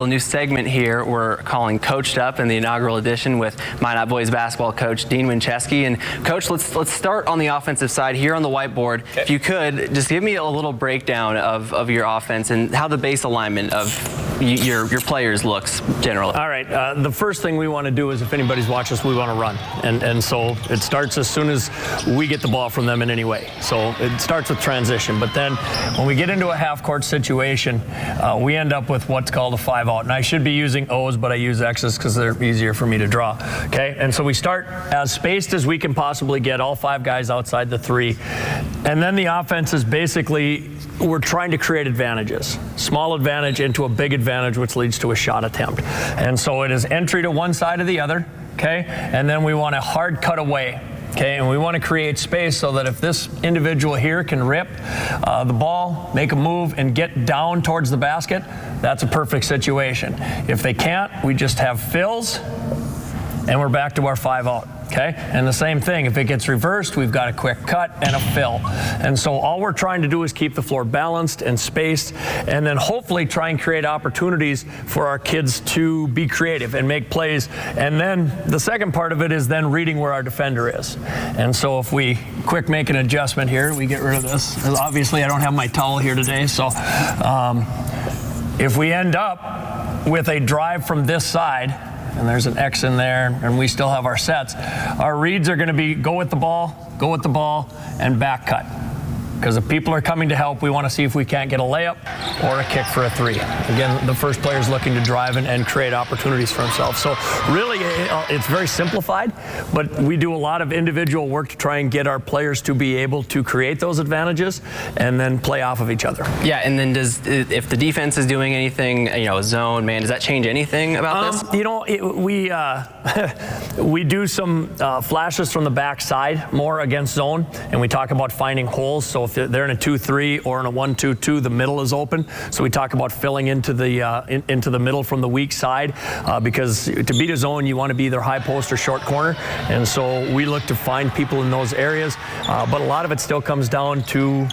A new segment here we're calling Coached Up in the inaugural edition with Minot Boys basketball coach Dean Winczewski. And Coach, let's start on the offensive side here on the whiteboard. Okay. If you could, just give me a little breakdown of your offense and how the base alignment of your players looks generally. All right. The first thing we want to do is, if anybody's watching us, we want to run. And so it starts as soon as we get the ball from them in any way. So it starts with transition. But then when we get into a half-court situation, we end up with what's called a 5-out. And I should be using O's, but I use X's because they're easier for me to draw. Okay? And so we start as spaced as we can possibly get, all 5 guys outside the 3. And then the offense is basically, we're trying to create advantages. Small advantage into a big advantage, which leads to a shot attempt. And so it is entry to one side or the other, okay? And then we want a hard cut away. Okay, and we want to create space so that if this individual here can rip the ball, make a move, and get down towards the basket, that's a perfect situation. If they can't, we just have fills, and we're back to our 5-out. Okay, and the same thing, if it gets reversed, we've got a quick cut and a fill. And so all we're trying to do is keep the floor balanced and spaced, and then hopefully try and create opportunities for our kids to be creative and make plays. And then the second part of it is then reading where our defender is. And so if we quick make an adjustment here, we get rid of this. Obviously, I don't have my towel here today, so if we end up with a drive from this side, and there's an X in there, and we still have our sets, our reads are going to be go with the ball, and back cut. Because if people are coming to help, we want to see if we can't get a layup or a kick for a 3. Again, the first player is looking to drive and create opportunities for himself. So really, it's very simplified, but we do a lot of individual work to try and get our players to be able to create those advantages and then play off of each other. Yeah, and then if the defense is doing anything, zone, man, does that change anything about this? We do some flashes from the back side more against zone, and we talk about finding holes. So if they're in a 2-3 or in a 1-2-2, the middle is open. So we talk about filling into the middle from the weak side, because to beat a zone, you want to be either high post or short corner. And so we look to find people in those areas. But a lot of it still comes down to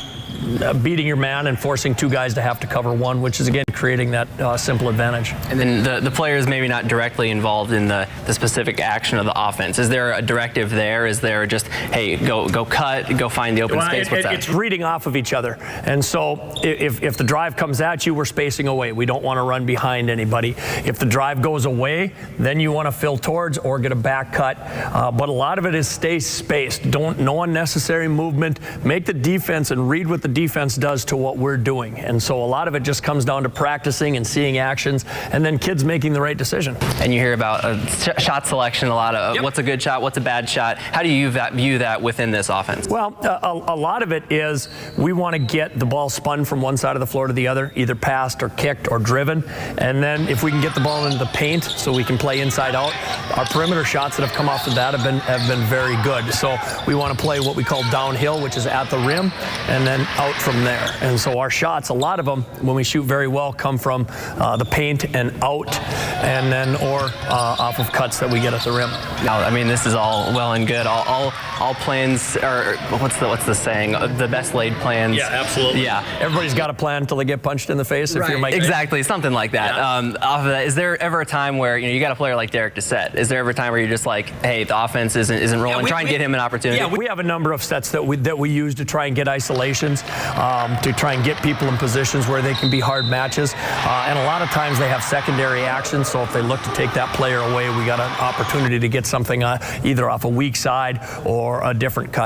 beating your man and forcing 2 guys to have to cover 1, which is, again, creating that simple advantage. And then the players maybe not directly involved in the specific action of the offense. Is there a directive there? Is there just, hey, go cut, go find the open space? What's that? It's reading off of each other. And so if the drive comes at you, we're spacing away. We don't want to run behind anybody. If the drive goes away, then you want to fill towards or get a back cut. But a lot of it is stay spaced. No unnecessary movement. Make the defense and read what the defense does to what we're doing. And so a lot of it just comes down to practicing and seeing actions, and then kids making the right decision. And you hear about shot selection a lot of what's a good shot, what's a bad shot. How do you view that within this offense? Well, a lot of it is we want to get the ball spun from one side of the floor to the other, either passed or kicked or driven. And then if we can get the ball into the paint so we can play inside out, our perimeter shots that have come off of that have been very good. So we want to play what we call downhill, which is at the rim, and then out from there. And so our shots, a lot of them, when we shoot very well, come from the paint and out, and then or off of cuts that we get at the rim. Now, I mean, this is all well and good. All plans, or what's the saying? The best laid plans. Yeah, absolutely. Yeah, everybody's got a plan until they get punched in the face. Right. If you're Mike. Exactly, something like that. Yeah. Off of that, is there ever a time where you got a player like Derek Doucette? Is there ever a time where you're just like, hey, the offense isn't rolling? Try and get him an opportunity. Yeah, we have a number of sets that we use to try and get isolations, to try and get people in positions where they can be hard matches. And a lot of times they have secondary action, so if they look to take that player away, we got an opportunity to get something either off a weak side or a different cut.